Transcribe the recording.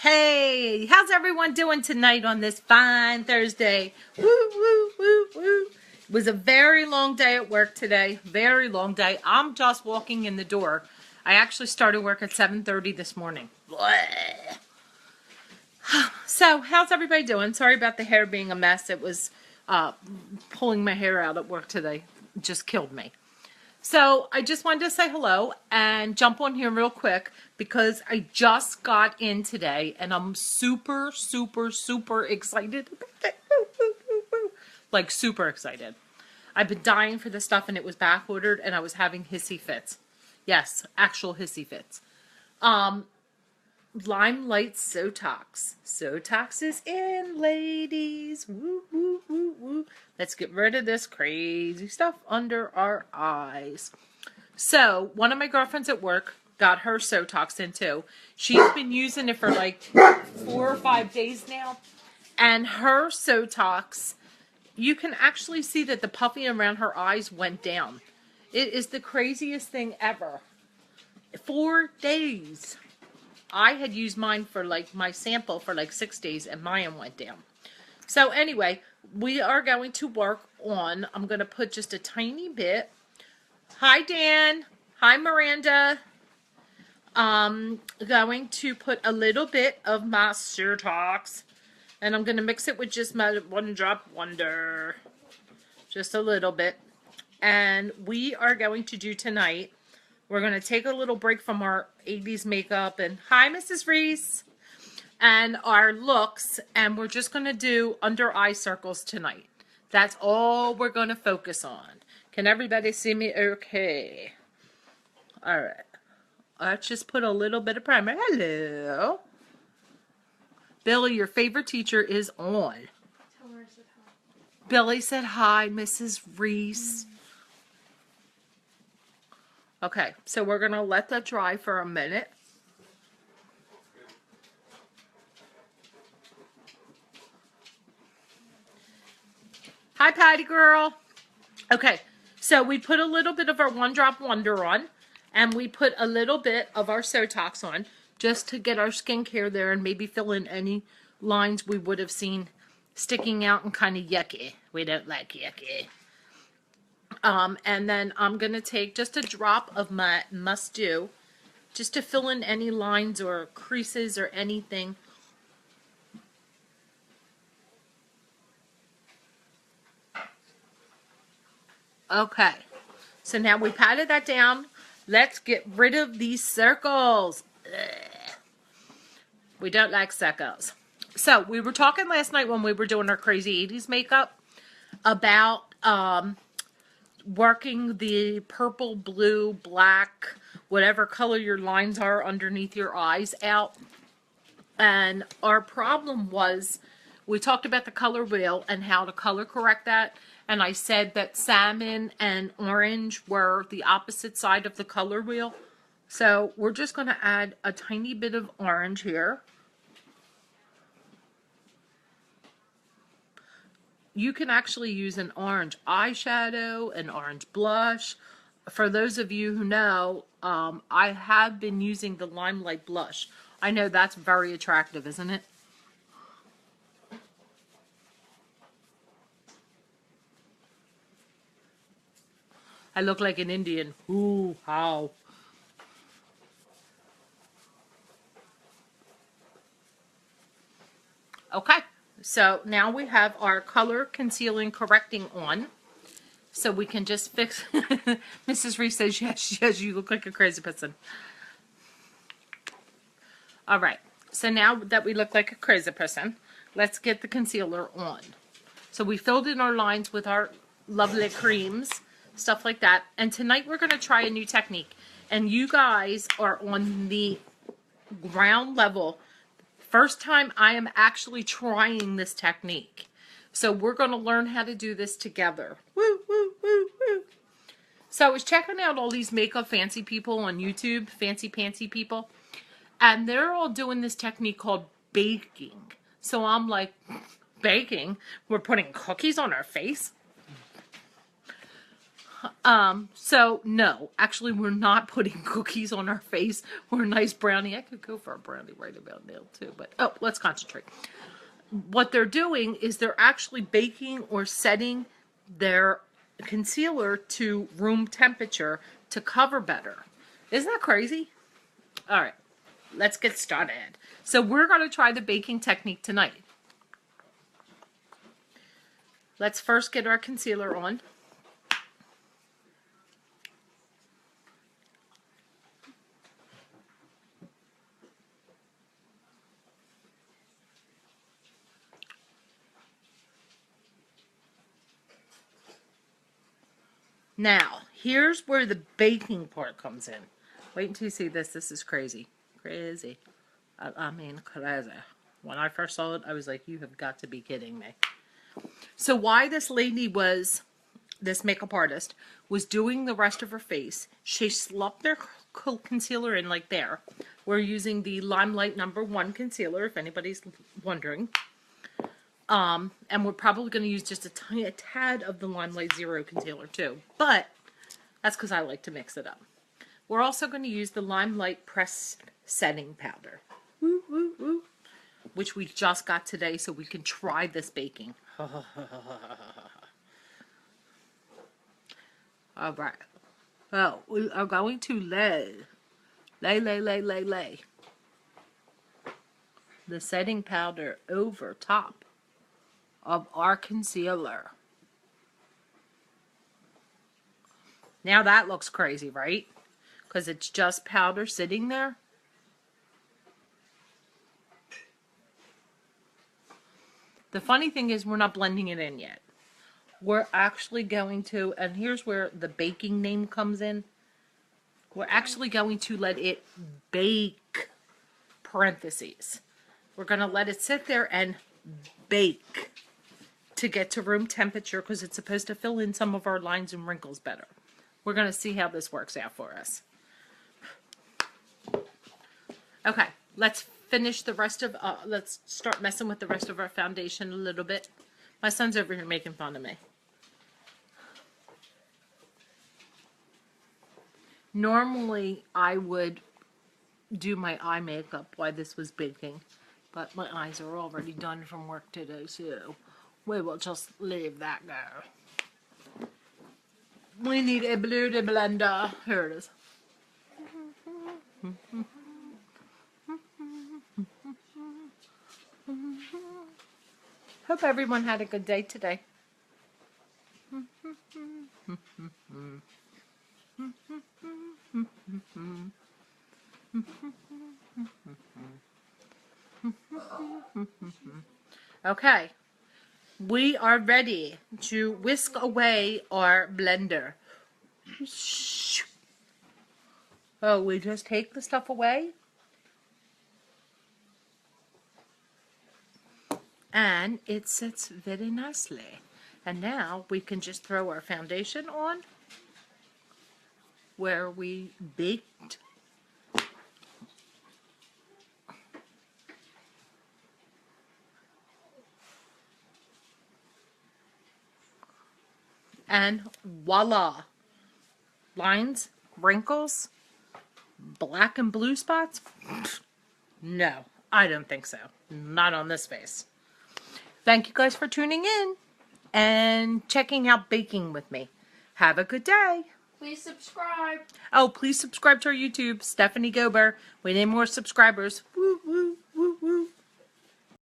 Hey, how's everyone doing tonight on this fine Thursday? Woo, woo, woo, woo. It was a very long day at work today. Very long day. I'm just walking in the door. I actually started work at 7:30 this morning. Bleh. So, how's everybody doing? Sorry about the hair being a mess. It was pulling my hair out at work today. It just killed me. So I just wanted to say hello and jump on here real quick because I just got in today and I'm super, super, super excited about it. Like super excited. I've been dying for this stuff and it was back ordered and I was having hissy fits. Yes, actual hissy fits. Limelight Sotox. Sotox is in, ladies. Woo, woo, woo, woo. Let's get rid of this crazy stuff under our eyes. So, one of my girlfriends at work got her Sotox in too. She's been using it for like 4 or 5 days now. And her Sotox, you can actually see that the puffy around her eyes went down. It is the craziest thing ever. 4 days. I had used mine for like my sample for like 6 days and mine went down. So anyway, we are going to work on, I'm going to put just a tiny bit. Hi Dan. Hi Miranda. Going to put a little bit of my Surtox and I'm going to mix it with just my One Drop Wonder. Just a little bit. And we are going to do tonight, we're going to take a little break from our 80s makeup and hi Mrs. Reese and our looks and we're just going to do under eye circles tonight. That's all we're going to focus on. Can everybody see me okay? All right. Let's just put a little bit of primer. Hello. Billy, your favorite teacher is on. Tell her I said hi. Billy said hi, Mrs. Reese. Okay, so we're going to let that dry for a minute. Hi, Patty girl. Okay, so we put a little bit of our One Drop Wonder on, and we put a little bit of our Sotox on, just to get our skincare there and maybe fill in any lines we would have seen sticking out and kind of yucky. We don't like yucky. And then I'm going to take just a drop of my Must Do, just to fill in any lines or creases or anything. Okay, so now we patted that down. Let's get rid of these circles. Ugh. We don't like circles. So we were talking last night when we were doing our crazy 80s makeup about working the purple, blue, black, whatever color your lines are underneath your eyes out. And our problem was, we talked about the color wheel and how to color correct that. And I said that salmon and orange were the opposite side of the color wheel. So we're just going to add a tiny bit of orange here. You can actually use an orange eyeshadow, an orange blush. For those of you who know, I have been using the Limelight blush. I know that's very attractive, isn't it? I look like an Indian. Ooh, how. Okay. So now we have our color concealing correcting on. So we can just fix. Mrs. Reese says, yes, you look like a crazy person. All right. So now that we look like a crazy person, let's get the concealer on. So we filled in our lines with our lovely creams, stuff like that. And tonight we're going to try a new technique. And you guys are on the ground level. First time I am actually trying this technique. So we're going to learn how to do this together. Woo, woo, woo, woo. So I was checking out all these makeup fancy people on YouTube, fancy pantsy people. And they're all doing this technique called baking. So I'm like, baking? We're putting cookies on our face? So no, actually we're not putting cookies on our face or a nice brownie. I could go for a brownie right about now too, but let's concentrate. What they're doing is they're actually baking or setting their concealer to room temperature to cover better. Isn't that crazy? All right, let's get started. So we're going to try the baking technique tonight. Let's first get our concealer on. Now, here's where the baking part comes in. Wait until you see this. This is crazy. Crazy. I mean, crazy. When I first saw it, I was like, you have got to be kidding me. So why this lady was, this makeup artist, was doing the rest of her face, she slopped their concealer in like there. We're using the Limelight No. 1 concealer, if anybody's wondering. And we're probably going to use just a tad of the Limelight Zero concealer too. But that's because I like to mix it up. We're also going to use the Limelight Press Setting Powder. Woo, woo, woo. Which we just got today so we can try this baking. Alright. Oh, we are going to lay the setting powder over top of our concealer. Now that looks crazy, right? Because it's just powder sitting there. The funny thing is we're not blending it in yet. We're actually going to, and here's where the baking name comes in. We're actually going to let it bake, parentheses. We're going to let it sit there and bake to get to room temperature because it's supposed to fill in some of our lines and wrinkles better. We're going to see how this works out for us. Okay, let's finish the rest of, let's start messing with the rest of our foundation a little bit. My son's over here making fun of me. Normally, I would do my eye makeup while this was baking, but my eyes are already done from work today, so we will just leave that go. We need a beauty blender. Here it is. Hope everyone had a good day today. Okay, we are ready to whisk away our blender. Oh, we just take the stuff away. And it sits very nicely. And now we can just throw our foundation on where we baked. And voila! Lines, wrinkles, black and blue spots? No, I don't think so. Not on this face. Thank you guys for tuning in and checking out baking with me. Have a good day. Please subscribe. Oh, please subscribe to our YouTube, Stephanie Gober. We need more subscribers. Woo.